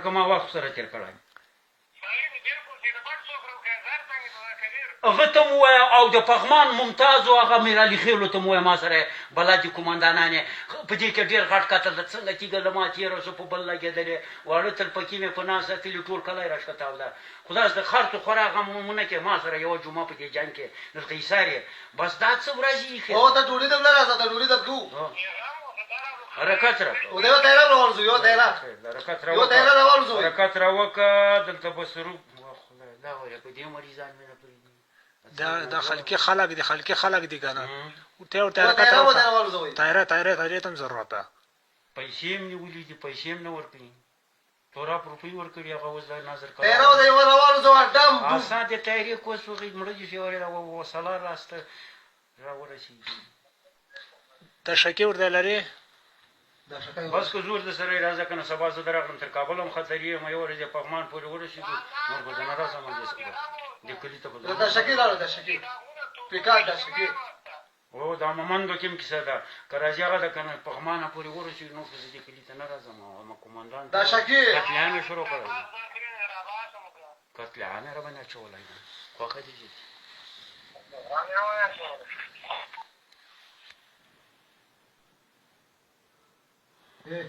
ورکه ما وخت سره تېر کړی هغه ته مو ووایه او د پغمان ممتاز و هغه میرعلي خېلو ته مو ووایه ما سره بلدي قمندانان یې په دې کې ډېر غټ قتل ده څنګه تیږه له ما تېره شو په بل لګېدلې واړه تلپکي مې په ناس ساتلي ټول کلی راښکته ده خو داسې د خرڅو خوراک هم مونه کې ما سره یوه جمعه په دې جنګ کې دلته ایسار یې بس دا څه ورځې ایښې او ته ډوډۍ ته ولاړه ته ډوډۍ ته ځو حرکت راکړه او یو تیاره راوړځو یو تیاره حرکت راوکړه دلته به سروب دا وایه په دې مریضان مې نه پرېږدي دا خلقي خلق دي خلقي خلق دي کنه ورته حرکت راوکړه تایره ته هم ضرورت ده پیسې هم نیولي دي پیسې هم نه ورکړي 100 روپۍ ورکړي هغه اوس د نظر تیاره د یو راوړځو ډم اسان د تایرې کوس وغې مړه دي شوی وسله راسته راورسېږي دا شکې ورته لرې بس که زور د سره راځه که نه سبا زه درغلم تر کابل هم خطري یم یوه ورځ پغمان پورې ورسېږو نور به زه نه راځم دې کلي ته به دا شکې لاړو دا شکې پیکاټ دا شکې او دا ممندو کې هم کیسه ده که راځي هغه ده که نه پغمانه پورې ورسېږو نور خو زه دې کلي ته نه راځم او قمندان دا شکې قتلیان یې شروع کړی قتلیان یې راباندې اچولی ده خوښه دې Eh.